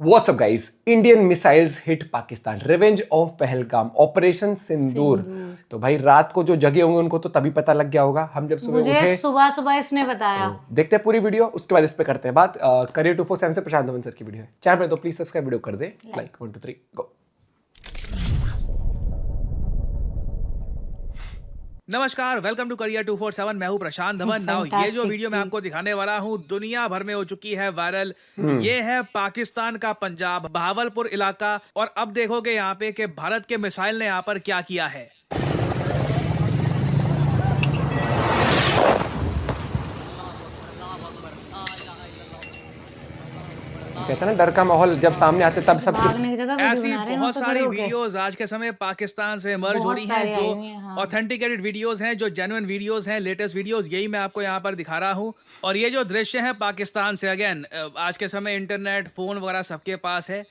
WhatsApp guys, Indian missiles hit Pakistan, revenge of Pahalgam, operation Sindoor. तो भाई रात को जो जगे होंगे उनको तो तभी पता लग गया होगा। हम जब सुबह मुझे उठे, सुबह सुबह इसने बताया। देखते हैं पूरी वीडियो, उसके बाद इस पे करते हैं बात। करियर 247 से प्रशांत धवन सर की वीडियो है। चैनल में तो प्लीज सब्सक्राइब, वीडियो कर दे लाइक। 1 2 3 गो। नमस्कार, वेलकम टू करियर 247। मैं हूं प्रशांत धवन। नाउ ये जो वीडियो मैं आपको दिखाने वाला हूं दुनिया भर में हो चुकी है वायरल। ये है पाकिस्तान का पंजाब, बहावलपुर इलाका। और अब देखोगे यहाँ पे कि भारत के मिसाइल ने यहाँ पर क्या किया है। कहते हैं ना, डर का माहौल जब सामने आते तब सब भागने की जगह वीडियो ऐसी बना रहे हैं बहुत तो सारी खड़े होके। वीडियोस आज के समय पाकिस्तान से इमर्ज हो रही हैं, सारी आई हुई जो हैं, हाँ। ऑथेंटिकेटेड वीडियोस हैं, जो जेन्युइन वीडियोस हैं, लेटेस्ट वीडियोस, यही मैं आपको यहाँ पर दिखा रहा हूँ। और ये जो दृश्य है पाकिस्तान से, अगेन आज के समय इंटरनेट, फोन वगैरह सबके पास है।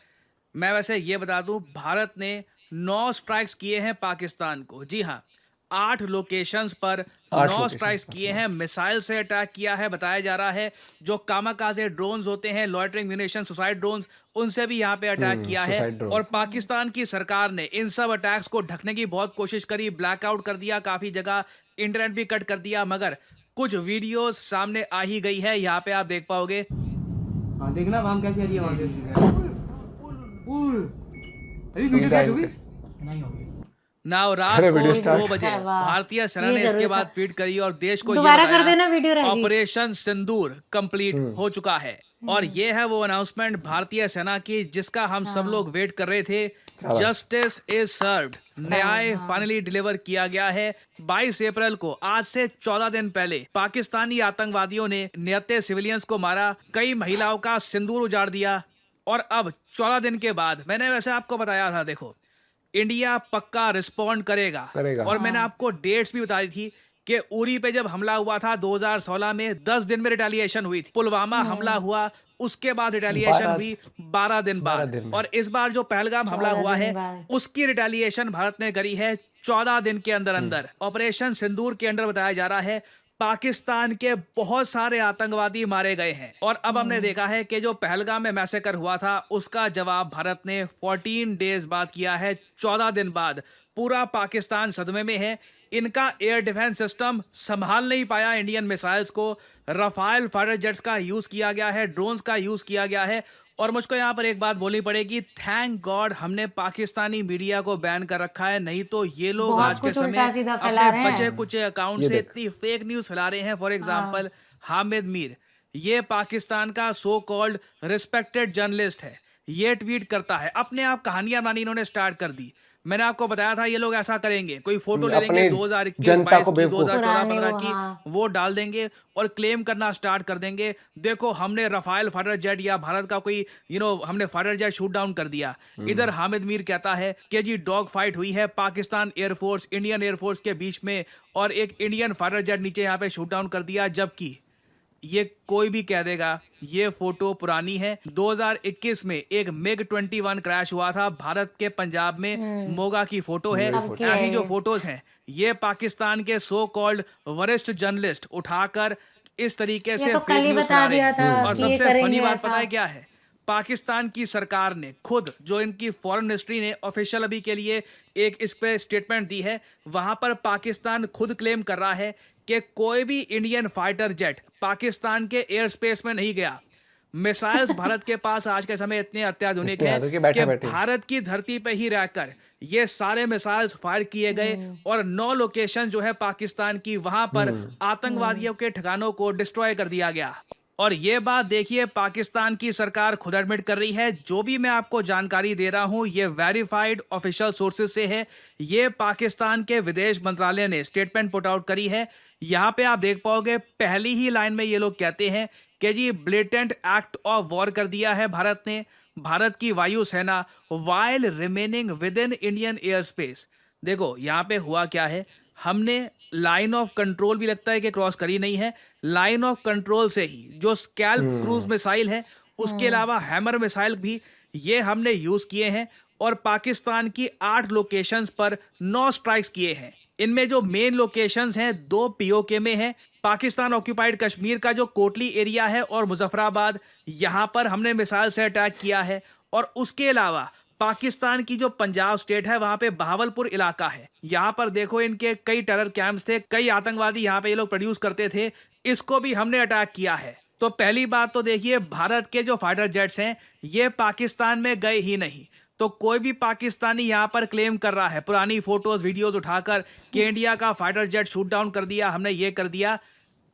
मैं वैसे ये बता दूं, भारत ने 9 स्ट्राइक्स किए हैं पाकिस्तान को। जी हाँ, 8 लोकेशंस पर 9 स्ट्राइक्स किए हैं, मिसाइल से अटैक किया है। बताया जा रहा है जो कामाकाजे ड्रोन्स होते हैं, लॉयटरिंग म्यूनिशन, सुसाइड ड्रोन्स, उनसे भी यहाँ पे अटैक किया है। और पाकिस्तान की सरकार ने इन सब अटैक्स को ढकने की बहुत कोशिश करी, ब्लैकआउट कर दिया, काफी जगह इंटरनेट भी कट कर दिया, मगर कुछ वीडियोस सामने आ ही गई है। यहाँ पे आप देख पाओगे। हाँ, देखना वहां कैसी आ रही है, वहां पे अभी वीडियो कैट हुई नहीं होगी। नाउ रात को 2 बजे भारतीय सेना ने इसके बाद ट्वीट करी और देश को दोबारा कर देना, वीडियो रहेगी। ऑपरेशन सिंदूर कंप्लीट हो चुका है। और ये है वो अनाउंसमेंट भारतीय सेना की जिसका हम सब लोग वेट कर रहे थे। जस्टिस इज सर्व्ड, न्याय फाइनली डिलीवर किया गया है। 22 अप्रैल को, आज से 14 दिन पहले, पाकिस्तानी आतंकवादियों ने निहत्थे सिविलियंस को मारा, कई महिलाओं का सिंदूर उजाड़ दिया। और अब 14 दिन के बाद, मैंने वैसे आपको बताया था, देखो इंडिया पक्का रिस्पॉन्ड करेगा। और मैंने आपको डेट्स भी बताई थी कि उरी पे जब हमला हुआ था 2016 में, 10 दिन में रिटेलिएशन हुई थी। पुलवामा हमला हुआ, उसके बाद रिटेलिएशन हुई 12 दिन बाद। और इस बार जो पहलगाम हमला हुआ है, उसकी रिटेलिएशन भारत ने करी है 14 दिन के अंदर अंदर। ऑपरेशन सिंदूर के अंदर बताया जा रहा है पाकिस्तान के बहुत सारे आतंकवादी मारे गए हैं। और अब हमने देखा है कि जो पहलगाम में मैसेकर हुआ था, उसका जवाब भारत ने 14 डेज बाद किया है, 14 दिन बाद। पूरा पाकिस्तान सदमे में है। इनका एयर डिफेंस सिस्टम संभाल नहीं पाया इंडियन मिसाइल्स को। रफाल फाइटर जेट्स का यूज किया गया है, ड्रोन्स का यूज किया गया है। और मुझको यहाँ पर एक बात बोलनी पड़ेगी, थैंक गॉड हमने पाकिस्तानी मीडिया को बैन कर रखा है, नहीं तो ये लोग आज के समय अपने बचे कुछ अकाउंट से इतनी फेक न्यूज फैला रहे हैं। फॉर एग्जांपल हामिद मीर, ये पाकिस्तान का सो कॉल्ड रिस्पेक्टेड जर्नलिस्ट है, ये ट्वीट करता है, अपने आप कहानियां बनानी इन्होंने स्टार्ट कर दी। मैंने आपको बताया था ये लोग ऐसा करेंगे, कोई फोटो ले लेंगे 2021-22 की, 2014-15 की, वो डाल देंगे और क्लेम करना स्टार्ट कर देंगे, देखो हमने रफाल फाइटर जेट या भारत का कोई हमने फाइटर जेट शूट डाउन कर दिया। इधर हामिद मीर कहता है कि जी डॉग फाइट हुई है पाकिस्तान एयरफोर्स, इंडियन एयरफोर्स के बीच में, और एक इंडियन फाइटर जेट नीचे यहाँ पे शूट डाउन कर दिया। जबकि ये कोई भी कह देगा ये फोटो पुरानी है। 2021 में एक मिग 21 क्रैश हुआ था भारत के पंजाब में, मोगा की फोटो है। ऐसी जो फोटोज हैं, ये पाकिस्तान के सो कॉल्ड वरिष्ठ जर्नलिस्ट उठाकर इस तरीके से फेक न्यूज़ फैला रहे हैं। और सबसे फनी बात पता है क्या है? पाकिस्तान की सरकार ने खुद, जो इनकी फॉरेन मिनिस्ट्री ने ऑफिशियल अभी के लिए एक इस पे स्टेटमेंट दी है, वहां पर पाकिस्तान खुद क्लेम कर रहा है कि कोई भी इंडियन फाइटर जेट पाकिस्तान के एयर स्पेस में नहीं गया। मिसाइल्स भारत के पास आज के समय इतने अत्याधुनिक हैं कि भारत की धरती पे ही रहकर ये सारे मिसाइल्स फायर किए गए। और 9 लोकेशन जो है पाकिस्तान की, वहां पर आतंकवादियों के ठिकानों को डिस्ट्रॉय कर दिया गया। और ये बात देखिए, पाकिस्तान की सरकार खुद एडमिट कर रही है। जो भी मैं आपको जानकारी दे रहा हूं, ये वेरीफाइड ऑफिशियल सोर्सेज से है। ये पाकिस्तान के विदेश मंत्रालय ने स्टेटमेंट पुट आउट करी है। यहाँ पे आप देख पाओगे, पहली ही लाइन में ये लोग कहते हैं कि जी ब्लेटेंट एक्ट ऑफ वॉर कर दिया है भारत ने, भारत की वायुसेना, while remaining with in Indian air space. देखो यहाँ पे हुआ क्या है, हमने लाइन ऑफ कंट्रोल भी लगता है कि क्रॉस करी नहीं है। लाइन ऑफ कंट्रोल से ही जो स्कैल्प क्रूज मिसाइल है, उसके अलावा हैमर मिसाइल भी ये हमने यूज किए हैं। और पाकिस्तान की 8 लोकेशंस पर 9 स्ट्राइक्स किए हैं। इनमें जो मेन लोकेशंस हैं 2 पीओके में हैं। पाकिस्तान ऑक्यूपाइड कश्मीर का जो कोटली एरिया है और मुजफ्फराबाद, यहाँ पर हमने मिसाइल से अटैक किया है। और उसके अलावा पाकिस्तान की जो पंजाब स्टेट है वहां पे बहावलपुर इलाका है, यहाँ पर देखो इनके कई टेरर कैंप्स थे, कई आतंकवादी यहाँ पे ये लोग प्रोड्यूस करते थे, इसको भी हमने अटैक किया है। तो पहली बात तो देखिए, भारत के जो फाइटर जेट्स हैं ये पाकिस्तान में गए ही नहीं। तो कोई भी पाकिस्तानी यहाँ पर क्लेम कर रहा है पुरानी फोटोज वीडियोज उठाकर कि इंडिया का फाइटर जेट शूट डाउन कर दिया, हमने ये कर दिया,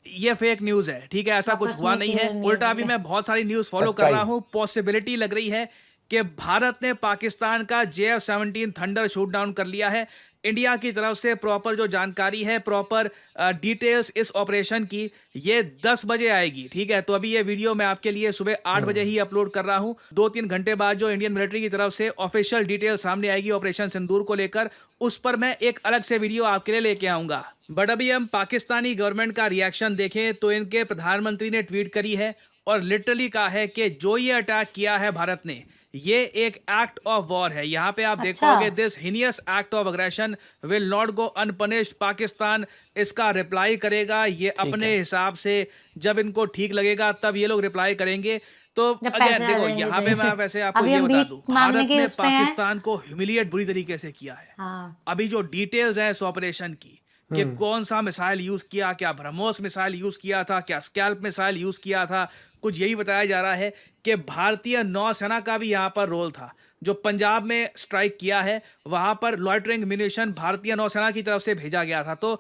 ये फेक न्यूज है। ठीक है, ऐसा कुछ आपस हुआ में नहीं clear है। नहीं उल्टा है। भी मैं बहुत सारी न्यूज फॉलो कर रहा हूँ, पॉसिबिलिटी लग रही है कि भारत ने पाकिस्तान का JF-17 थंडर शूट डाउन कर लिया है। इंडिया की तरफ से प्रॉपर जो जानकारी है, प्रॉपर डिटेल्स इस ऑपरेशन की, ये 10 बजे आएगी। ठीक है, तो अभी ये वीडियो मैं आपके लिए सुबह 8 बजे ही अपलोड कर रहा हूं। 2-3 घंटे बाद जो इंडियन मिलिट्री की तरफ से ऑफिशियल डिटेल सामने आएगी ऑपरेशन सिंदूर को लेकर, उस पर मैं एक अलग से वीडियो आपके लिए लेके आऊंगा। बट अभी हम पाकिस्तानी गवर्नमेंट का रिएक्शन देखें तो इनके प्रधानमंत्री ने ट्वीट करी है और लिटरली कहा है कि जो ये अटैक किया है भारत ने, ये एक एक्ट ऑफ वॉर है। यहाँ पे आप देखोगे, this heinous act of aggression will not go unpunished. Pakistan इसका रिप्लाई करेगा, ये अपने हिसाब से, जब इनको ठीक लगेगा तब ये लोग रिप्लाई करेंगे। तो अगेन देखो, यहाँ पे मैं वैसे आपको ये बता दूं, भारत ने पाकिस्तान को ह्यूमिलिएट बुरी तरीके से किया है। अभी जो डिटेल्स हैं इस ऑपरेशन की, कि कौन सा मिसाइल यूज किया, क्या ब्रह्मोस मिसाइल यूज किया था, क्या स्कैल्प मिसाइल यूज किया था, कुछ यही बताया जा रहा है कि भारतीय नौसेना का भी यहाँ पर रोल था। जो पंजाब में स्ट्राइक किया है वहां पर लॉयटरिंग म्यूनिशन भारतीय नौसेना की तरफ से भेजा गया था। तो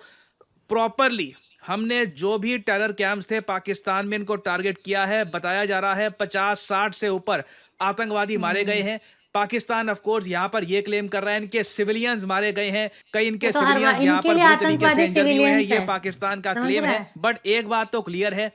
प्रॉपरली हमने जो भी टेरर कैंप्स थे पाकिस्तान में, इनको टारगेट किया है। बताया जा रहा है 50-60 से ऊपर आतंकवादी मारे गए हैं। पाकिस्तान ऑफ कोर्स यहाँ पर ये क्लेम कर रहा है इनके सिविलियंस मारे गए हैं, कई इनके सिविलियंस यहाँ पर बुरी तरीके से इंजर्ड हुए हैं, ये पाकिस्तान का क्लेम है। बट एक बात तो क्लियर है,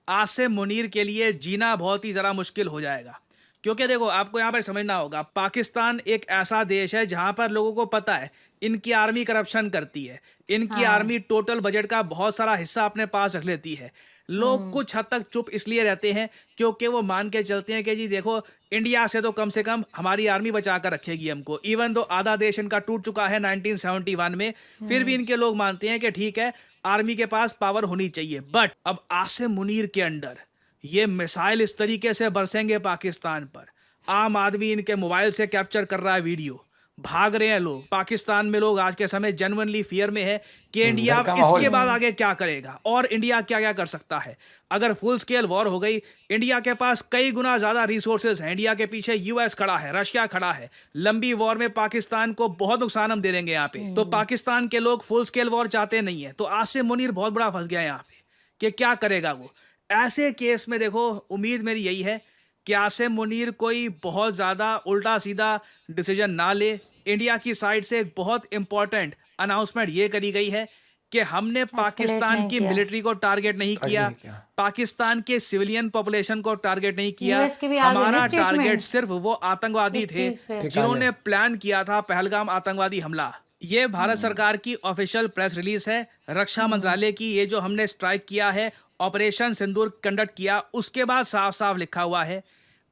आसिम मुनीर के लिए जीना बहुत ही जरा मुश्किल हो जाएगा। क्योंकि देखो, आपको यहाँ पर समझना होगा, पाकिस्तान एक ऐसा देश है जहां पर लोगों को पता है इनकी आर्मी करप्शन करती है, इनकी आर्मी टोटल बजट का बहुत सारा हिस्सा अपने पास रख लेती है। लोग कुछ हद तक चुप इसलिए रहते हैं क्योंकि वो मान के चलते हैं कि जी देखो, इंडिया से तो कम से कम हमारी आर्मी बचा कर रखेगी हमको। इवन दो आधा देश इनका टूट चुका है 1971 में, फिर भी इनके लोग मानते हैं कि ठीक है, आर्मी के पास पावर होनी चाहिए। बट अब आसिम मुनीर के अंडर ये मिसाइल इस तरीके से बरसेंगे पाकिस्तान पर, आम आदमी इनके मोबाइल से कैप्चर कर रहा है वीडियो, भाग रहे हैं लोग। पाकिस्तान में लोग आज के समय जेन्युइनली फियर में है कि इंडिया इसके बाद आगे क्या करेगा और इंडिया क्या क्या कर सकता है। अगर फुल स्केल वॉर हो गई, इंडिया के पास कई गुना ज्यादा रिसोर्सेज हैं, इंडिया के पीछे यूएस खड़ा है, रशिया खड़ा है। लंबी वॉर में पाकिस्तान को बहुत नुकसान हम दे देंगे यहाँ पे। तो पाकिस्तान के लोग फुल स्केल वॉर चाहते नहीं है। तो आसिम मुनीर बहुत बड़ा फंस गया यहाँ पे कि क्या करेगा वो। ऐसे केस में देखो, उम्मीद मेरी यही है कि आसिम मुनीर कोई बहुत ज्यादा उल्टा सीधा डिसीजन ना ले। इंडिया की साइड से एक बहुत इंपॉर्टेंट अनाउंसमेंट ये करी गई है कि हमने पाकिस्तान की मिलिट्री को टारगेट नहीं किया, पाकिस्तान के सिविलियन पॉपुलेशन को टारगेट नहीं किया। हमारा टारगेट सिर्फ वो आतंकवादी थे जिन्होंने प्लान किया था पहलगाम आतंकवादी हमला। ये भारत सरकार की ऑफिशियल प्रेस रिलीज है, रक्षा मंत्रालय की। ये जो हमने स्ट्राइक किया है, ऑपरेशन सिंदूर कंडक्ट किया, उसके बाद साफ साफ लिखा हुआ है,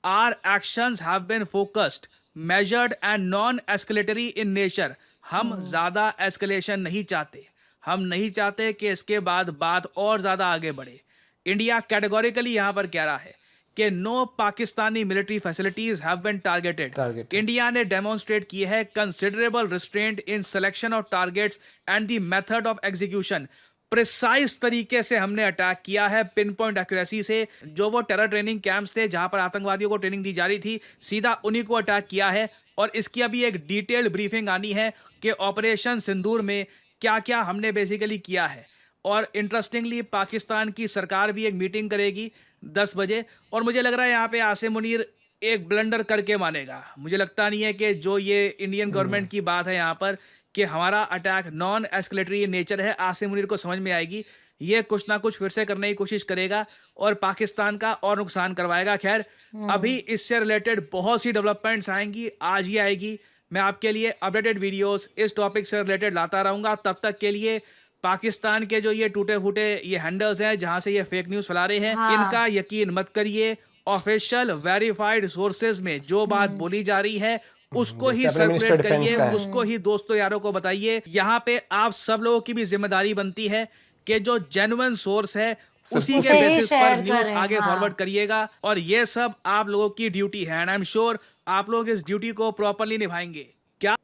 our actions have been focused, measured and non escalatory in nature. हम ज्यादा एस्केलेशन नहीं चाहते, हम नहीं चाहते कि इसके बाद बात और ज्यादा आगे बढ़े। इंडिया कैटेगोरिकली यहां पर कह रहा है कि no Pakistani military facilities have been targeted. India ने डेमोन्स्ट्रेट की है considerable restraint in selection of targets and the method of execution. Precise तरीके से हमने अटैक किया है, पिन पॉइंट एक्यूरेसी से। जो वो टेरर ट्रेनिंग कैंप्स थे जहां पर आतंकवादियों को ट्रेनिंग दी जा रही थी, सीधा उन्हीं को अटैक किया है। और इसकी अभी एक डिटेल्ड ब्रीफिंग आनी है कि ऑपरेशन सिंदूर में क्या क्या हमने बेसिकली किया है। और इंटरेस्टिंगली पाकिस्तान की सरकार भी एक मीटिंग करेगी 10 बजे, और मुझे लग रहा है यहाँ पे आसिम मुनीर एक ब्लंडर करके मानेगा। मुझे लगता नहीं है कि जो ये इंडियन गवर्नमेंट की बात है यहाँ पर कि हमारा अटैक नॉन एस्केलेटरी नेचर है, आसिम मुनीर को समझ में आएगी। ये कुछ ना कुछ फिर से करने की कोशिश करेगा और पाकिस्तान का और नुकसान करवाएगा। खैर, अभी इससे रिलेटेड बहुत सी डेवलपमेंट्स आएंगी, आज ही आएगी। मैं आपके लिए अपडेटेड वीडियोस इस टॉपिक से रिलेटेड लाता रहूंगा। तब तक के लिए पाकिस्तान के जो ये टूटे फूटे ये हैंडल्स हैं जहां से ये फेक न्यूज फैला रहे हैं, इनका यकीन मत करिए। ऑफिशियल वेरीफाइड सोर्सेज में जो बात बोली जा रही है उसको ही सर्कुलेट करिए, उसको ही दोस्तों यारों को बताइए। यहाँ पे आप सब लोगों की भी जिम्मेदारी बनती है कि जो जेन्युइन सोर्स है उसी के उसे ही बेसिस पर share न्यूज करें, आगे हाँ। फॉरवर्ड करिएगा। और ये सब आप लोगों की ड्यूटी है एंड आई एम श्योर आप लोग इस ड्यूटी को प्रॉपरली निभाएंगे। क्या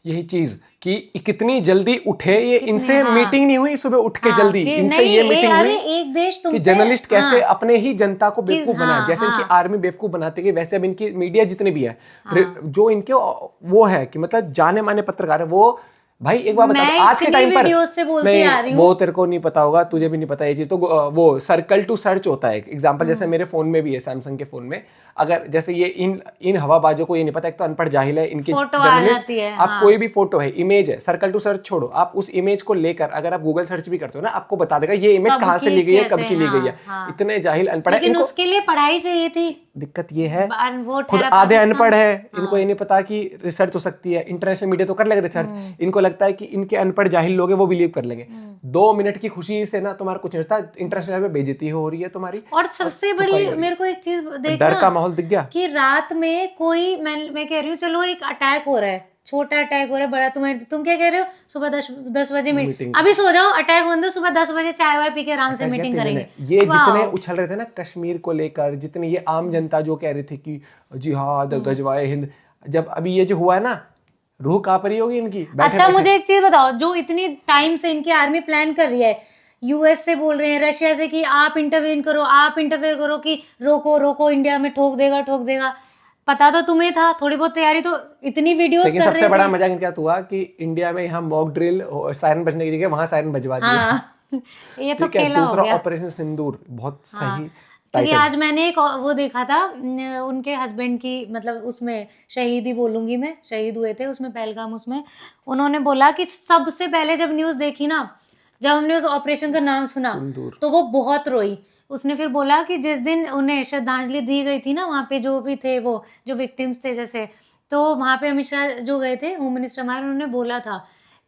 यही चीज कि कितनी जल्दी उठे ये, इनसे हाँ। मीटिंग नहीं हुई सुबह उठ के हाँ, जल्दी, कि इनसे नहीं, ये मीटिंग अरे हुई एक देश तुम कि पे- जर्नलिस्ट कैसे हाँ, अपने ही जनता को बेवकूफ बनाए, हाँ, जैसे इनकी हाँ। आर्मी बेवकूफ बनाती गई वैसे अब इनकी मीडिया जितने भी है जो इनके वो है कि मतलब जाने माने पत्रकार है वो, भाई एक बार बता मैं दो, आज के इतनी टाइम पर वीडियोस से बोलती नहीं, आ रही हूँ। वो तेरे को नहीं पता होगा, तुझे भी नहीं पता ये चीज, तो वो सर्कल टू सर्च होता है एग्जांपल, जैसे मेरे फोन में भी है, सैमसंग के फोन में, अगर जैसे ये इन हवाबाजों को ये नहीं पता, एक तो अनपढ़ जाहिल है इनकी फोटो आ जर्नलिस्ट, जाती है, आप हाँ। कोई भी फोटो है, इमेज है, सर्कल टू सर्च छोड़ो, आप उस इमेज को लेकर अगर आप गूगल सर्च भी करते हो ना, आपको बता देगा ये इमेज कब कहाँ से की, ली गई है, कैसे, कब की ली गई है। हाँ। इतने जाहिल अनपढ़ है लेकिन इनको। उसके लिए पढ़ाई चाहिए थी। दिक्कत ये है वो खुद ठहरा आधे पाकिस्तान। अनपढ़ है, इनको ये नहीं पता कि रिसर्च हो सकती है, इंटरनेशनल मीडिया तो कर लेगा रिसर्च, इनको लगता है कि इनके अनपढ़ जाहिल लोग हैं वो बिलीव कर लेंगे। 2 मिनट की खुशी से ना तुम्हारा कुछ नहीं होता, इंटरनेशनल पे बेइज्जती हो रही है तुम्हारी। और सबसे बड़ी मेरे को एक चीज देखना, डर का माहौल दिख गया कि रात में कोई मैं कह रही हूँ चलो एक अटैक हो रहा है, छोटा अटैक हो रहा है, बड़ा तुम क्या कह रहे हो, सुबह 10 बजे मीटिंग, अभी सो जाओ, अटैक बंद, सुबह 10 बजे चाय वाय पी के आराम से मीटिंग करेंगे। ये जितने उछल रहे थे ना कश्मीर को लेकर, जितने ये आम जनता जो कह रही थी कि जिहाद गजवाए हिंद, जब अभी ये जो हुआ है ना, रूह कांप रही होगी इनकी बैठे अच्छा बैठे। मुझे एक चीज बताओ, जो इतनी टाइम से इनकी आर्मी प्लान कर रही है, यूएस से बोल रहे हैं, रशिया से कि आप इंटरवीन करो, आप इंटरफेयर करो, कि रोको रोको, इंडिया में ठोक देगा, पता तो तुम्हें था, थोड़ी बहुत तैयारी तो, इतनी वीडियोस लेकिन कर सबसे रहे बड़ा थे। मजाक क्या हुआ कि इंडिया में यहाँ मॉक ड्रिल सायरन बजने की जगह वहां सायरन बजवा दिया। हाँ ये तो ठीक है, खेला हो दूसरा गया। ऑपरेशन सिंदूर बहुत हाँ, सही क्योंकि टाइटल। आज मैंने एक वो देखा था, उनके हस्बैंड की, मतलब उसमें शहीदी बोलूंगी मैं, शहीद हुए थे उसमें पहलगाम, उसमें उन्होंने बोला कि सबसे पहले जब न्यूज देखी ना, जब हमने उस ऑपरेशन का नाम सुना सिंदूर। तो वो बहुत रोई। उसने फिर बोला कि जिस दिन उन्हें श्रद्धांजलि दी गई थी ना, वहाँ पे जो भी थे वो जो विक्टिम्स थे, जैसे तो वहाँ पे अमित शाह जो गए थे, होम मिनिस्टर हमारे, उन्होंने बोला था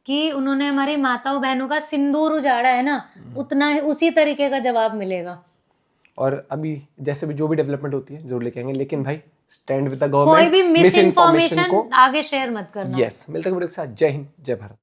कि उन्होंने हमारी माताओं बहनों का सिंदूर उजाड़ा है ना, उतना ही उसी तरीके का जवाब मिलेगा। और अभी जैसे भी जो भी डेवलपमेंट होती है जरूर लेके आएंगे, लेकिन भाई स्टैंड विद द कोई भी गवर्नमेंट, मिस इन्फॉर्मेशन आगे शेयर मत करना। यस, मिलते हैं वीडियो के साथ। जय हिंद, जय भारत।